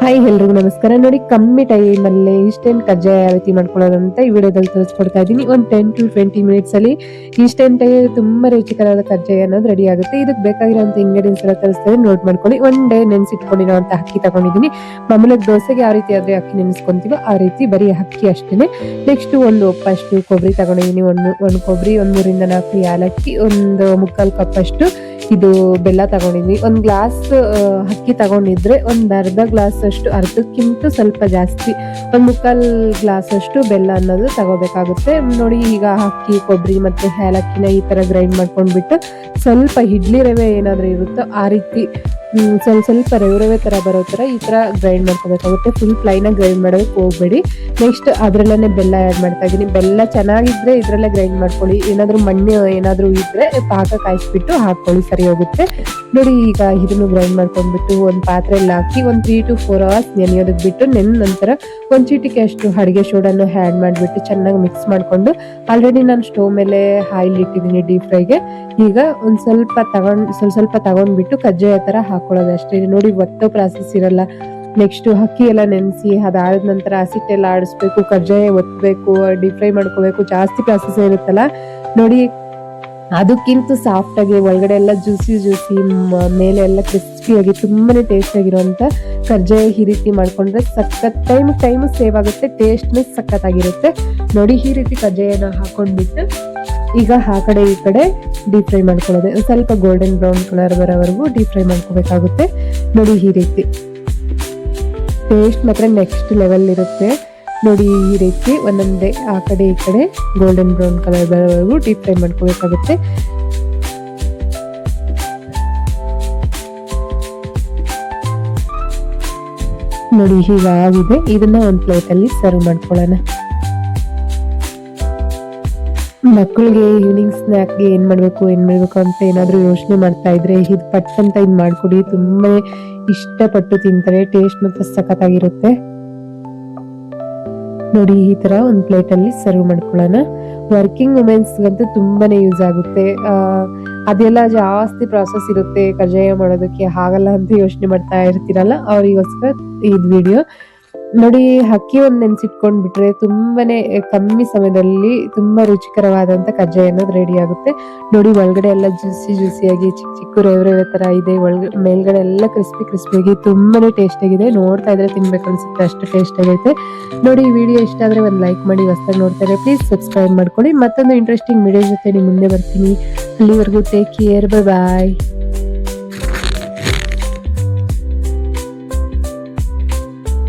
Hi ಎಲ್ರಿಗೂ ನಮಸ್ಕಾರ. ನೋಡಿ, ಕಮ್ಮಿ ಟೈಮಲ್ಲಿ ಇನ್ಸ್ಟೆಂಟ್ ಕಜ್ಜಾಯ ಯಾವ ರೀತಿ ಮಾಡ್ಕೊಳ್ಳೋದಂತ ಈ ವಿಡಿಯೋದಲ್ಲಿ ತಿಳಿಸ್ಕೊಡ್ತಾ ಇದ್ದೀನಿ. ಒಂದು 10 to 20 ಮಿನಿಟ್ಸ್ ಅಲ್ಲಿ ಇನ್ಸ್ಟೆಂಟ್ ಆಗಿ ತುಂಬಾ ರುಚಿಕರವಾದ ಕಜ್ಜಾಯ ಅನ್ನೋದು ರೆಡಿ ಆಗುತ್ತೆ. ಇದಕ್ಕೆ ಬೇಕಾಗಿರುವಂತ ಇಂಗ್ರೀಡಿಯೆಂಟ್ಸ್ ಎಲ್ಲ ತಿಳಿಸ್ತೇನೆ, ನೋಟ್ ಮಾಡ್ಕೊಳ್ಳಿ. ಒನ್ ಡೇ ನೆನೆಸಿಟ್ಕೊಂಡಿರೋಂಥ ಅಕ್ಕಿ ತಗೊಂಡಿದ್ದೀನಿ. ಮಾಮೂಲಿ ದೋಸೆಗೆ ಯಾವ ರೀತಿ ಆದ್ರೆ ಅಕ್ಕಿ ನೆನೆಸ್ಕೊಂತೀವೋ ಆ ರೀತಿ ಬರೀ ಅಕ್ಕಿ ಅಷ್ಟೇನೆ. ನೆಕ್ಸ್ಟ್ ಒಂದು ಒಪ್ಪಷ್ಟು ಕೊಬ್ಬರಿ ತಗೊಂಡಿದ್ದೀನಿ. ಒಂದು ಕೊಬ್ಬರಿ, ಒಂದು 3 ಇಂದ 4 ಏಲಕ್ಕಿ, ಒಂದು ಮುಕ್ಕಾಲು ಕಪ್ ಅಷ್ಟು ಇದು ಬೆಲ್ಲ ತಗೊಂಡಿದ್ವಿ. ಒಂದ್ ಗ್ಲಾಸ್ ಅಕ್ಕಿ ತಗೊಂಡಿದ್ರೆ ಒಂದ್ ಅರ್ಧ ಗ್ಲಾಸ್ ಅಷ್ಟು, ಅರ್ಧಕ್ಕಿಂತ ಸ್ವಲ್ಪ ಜಾಸ್ತಿ, ಒಂದ್ ಮುಕ್ಕಾಲ್ ಗ್ಲಾಸ್ ಅಷ್ಟು ಬೆಲ್ಲ ಅನ್ನೋದು ತಗೋಬೇಕಾಗುತ್ತೆ. ನೋಡಿ, ಈಗ ಅಕ್ಕಿ, ಕೊಬ್ಬರಿ ಮತ್ತೆ ಏಲಕ್ಕಿನ ಈ ತರ ಗ್ರೈಂಡ್ ಮಾಡ್ಕೊಂಡ್ಬಿಟ್ಟು ಸ್ವಲ್ಪ ಇಡ್ಲಿ ರವೆ ಏನಾದ್ರೂ ಇರುತ್ತೋ ಆ ರೀತಿ ಸ್ವಲ್ಪ ರವೆ ತರ ಬರೋ ತರ ಈ ತರ ಗ್ರೈಂಡ್ ಮಾಡ್ಕೋಬೇಕಾಗುತ್ತೆ. ಫುಲ್ ಪ್ಲೈನ್ ಆಗಿ ಗ್ರೈಂಡ್ ಮಾಡೋದಕ್ಕೆ ಹೋಗ್ಬೇಡಿ. ನೆಕ್ಸ್ಟ್ ಅದ್ರಲ್ಲೇನೆ ಬೆಲ್ಲ ಆಡ್ ಮಾಡ್ತಾ ಇದೀನಿ. ಬೆಲ್ಲ ಚೆನ್ನಾಗಿದ್ರೆ ಇದ್ರಲ್ಲೇ ಗ್ರೈಂಡ್ ಮಾಡ್ಕೊಳ್ಳಿ. ಏನಾದ್ರೂ ಮಣ್ಣು ಏನಾದ್ರೂ ಇದ್ರೆ ಪಾಕ ಕಾಯಿಸ್ಬಿಟ್ಟು ಹಾಕೊಳ್ಳಿ, ಸರಿ ಹೋಗುತ್ತೆ. ನೋಡಿ, ಈಗ ಇದನ್ನು ಗ್ರೈಂಡ್ ಮಾಡ್ಕೊಂಡ್ಬಿಟ್ಟು ಒಂದು ಪಾತ್ರೆಯಲ್ಲಿ ಹಾಕಿ ಒಂದು 3 to 4 ಅವರ್ಸ್ ನೆನೆಯೋದಕ್ಕೆ ಬಿಟ್ಟು, ನಂತರ ಒಂದು ಚಿಟಿಕೆ ಅಷ್ಟು ಅಡಿಗೆ ಸೋಡನ್ನು ಆ್ಯಡ್ ಮಾಡಿಬಿಟ್ಟು ಚೆನ್ನಾಗಿ ಮಿಕ್ಸ್ ಮಾಡ್ಕೊಂಡು, ಆಲ್ರೆಡಿ ನಾನು ಸ್ಟೋವ್ ಮೇಲೆ ಆಯಿಲ್ ಇಟ್ಟಿದ್ದೀನಿ ಡೀಪ್ ಫ್ರೈಗೆ. ಈಗ ಒಂದು ಸ್ವಲ್ಪ ತಗೊಂಡ್ಬಿಟ್ಟು ಕಜ್ಜಾಯ ತರ ಹಾಕೊಳ್ಳೋದು ಅಷ್ಟೇ. ನೋಡಿ, ಒತ್ತೋ ಪ್ರಾಸೆಸ್ ಇರಲ್ಲ. ನೆಕ್ಸ್ಟ್ ಅಕ್ಕಿ ಎಲ್ಲ ನೆನೆಸಿ ಅದಾದ ನಂತರ ಹಸಿಟ್ಟು ಎಲ್ಲ ಆಡಿಸ್ಬೇಕು, ಕಜ್ಜಾಯ ಒತ್ತಬೇಕು, ಡೀಪ್ ಫ್ರೈ ಮಾಡ್ಕೋಬೇಕು, ಜಾಸ್ತಿ ಪ್ರಾಸೆಸ್ ಇರುತ್ತಲ್ಲ. ನೋಡಿ, ಅದಕ್ಕಿಂತ ಸಾಫ್ಟ್ ಆಗಿ ಒಳಗಡೆ ಎಲ್ಲ ಜ್ಯೂಸಿ ಮೇಲೆ ಎಲ್ಲ ಕ್ರಿಸ್ಪಿಯಾಗಿ ತುಂಬಾನೇ ಟೇಸ್ಟ್ ಆಗಿರುವಂತ ಕಜ್ಜಾಯ ಈ ರೀತಿ ಮಾಡ್ಕೊಂಡ್ರೆ ಸಖತ್ ಟೈಮ್ ಸೇವ್ ಆಗುತ್ತೆ, ಟೇಸ್ಟ್ನೇ ಸಖತ್ತಾಗಿರುತ್ತೆ. ನೋಡಿ, ಈ ರೀತಿ ಕಜ್ಜಾಯನ ಹಾಕೊಂಡ್ಬಿಟ್ಟು ಈಗ ಆ ಕಡೆ ಈ ಕಡೆ ಡೀಪ್ ಫ್ರೈ ಮಾಡ್ಕೊಳ್ಳೋದು. ಸ್ವಲ್ಪ ಗೋಲ್ಡನ್ ಬ್ರೌನ್ ಕಲರ್ ಬರೋವರೆಗೂ ಡೀಪ್ ಫ್ರೈ ಮಾಡ್ಕೋಬೇಕಾಗುತ್ತೆ. ನೋಡಿ, ಈ ರೀತಿ ಟೇಸ್ಟ್ ಮಾತ್ರ ನೆಕ್ಸ್ಟ್ ಲೆವೆಲ್ ಇರುತ್ತೆ. ನೋಡಿ, ಈ ರೀತಿ ಒಂದೊಂದೇ ಆ ಕಡೆ ಈ ಕಡೆ ಗೋಲ್ಡನ್ ಬ್ರೌನ್ ಕಲರ್ ಬರೋವರೆಗೂ ಡೀಪ್ ಫ್ರೈ ಮಾಡ್ಕೋಬೇಕಾಗುತ್ತೆ. ನೋಡಿ, ಹೀಗಾಗಿದೆ. ಇದನ್ನ ಒಂದು ಪ್ಲೇಟಲ್ಲಿ ಸರ್ವ್ ಮಾಡ್ಕೊಳ್ಳೋಣ. ಮಕ್ಕಳಿಗೆ ಈವ್ನಿಂಗ್ ಸ್ನ್ಯಾಕ್ಗೆ ಏನ್ ಮಾಡ್ಬೇಕು ಅಂತ ಏನಾದ್ರು ಯೋಚನೆ ಮಾಡ್ತಾ ಇದ್ರೆ ಇದು ಪಟ್ ಅಂತ ಇದ್ ಮಾಡ್ಕೊಡಿ. ತುಂಬಾ ಇಷ್ಟಪಟ್ಟು ತಿಂತಾರೆ. ಟೇಸ್ಟ್ ಮಾತ್ರ ಸಖತ್ತಾಗಿರುತ್ತೆ. ನೋಡಿ, ಈ ತರ ಒಂದು ಪ್ಲೇಟ್ ಅಲ್ಲಿ ಸರ್ವ್ ಮಾಡ್ಕೊಳ್ಳೋಣ. ವರ್ಕಿಂಗ್ ವುಮೆನ್ಸ್ಗಂತೂ ತುಂಬಾನೇ ಯೂಸ್ ಆಗುತ್ತೆ. ಅದೆಲ್ಲ ಜಾಸ್ತಿ ಪ್ರಾಸೆಸ್ ಇರುತ್ತೆ ಕಜ್ಜಾಯ ಮಾಡೋದಕ್ಕೆ, ಆಗಲ್ಲ ಅಂತ ಯೋಚನೆ ಮಾಡ್ತಾ ಇರ್ತೀರಲ್ಲ, ಅವ್ರಿಗೋಸ್ಕರ ಇದು ವಿಡಿಯೋ. ನೋಡಿ, ಅಕ್ಕಿ ಒಂದು ನೆನ್ಸಿಟ್ಕೊಂಡ್ ಬಿಟ್ರೆ ತುಂಬಾನೇ ಕಮ್ಮಿ ಸಮಯದಲ್ಲಿ ತುಂಬಾ ರುಚಿಕರವಾದಂತ ಕಜ್ಜಾಯ ಅನ್ನೋದು ರೆಡಿ ಆಗುತ್ತೆ. ನೋಡಿ, ಒಳಗಡೆ ಎಲ್ಲ ಜ್ಯೂಸಿಯಾಗಿ ಚಿಕ್ಕ ರೇವ್ ತರ ಇದೆ. ಮೇಲ್ಗಡೆ ಎಲ್ಲ ಕ್ರಿಸ್ಪಿಯಾಗಿ ತುಂಬಾನೇ ಟೇಸ್ಟ್ ಆಗಿದೆ. ನೋಡ್ತಾ ಇದ್ರೆ ತಿನ್ಬೇಕು ಅನ್ಸುತ್ತೆ, ಅಷ್ಟು ಟೇಸ್ಟ್ ಆಗೈತೆ. ನೋಡಿ, ಈ ವಿಡಿಯೋ ಇಷ್ಟ ಆದ್ರೆ ಒಂದು ಲೈಕ್ ಮಾಡಿ. ಹೊಸದಾಗಿ ನೋಡ್ತಾರೆ ಪ್ಲೀಸ್ ಸಬ್ಸ್ಕ್ರೈಬ್ ಮಾಡ್ಕೊಳ್ಳಿ. ಮತ್ತೊಂದು ಇಂಟ್ರೆಸ್ಟಿಂಗ್ ವಿಡಿಯೋ ಜೊತೆ ನಿಮ್ ಮುಂದೆ ಬರ್ತೀನಿ. ಅಲ್ಲಿವರೆಗೂ ಟೇಕ್ ಕೇರ್, ಬಾಯ್.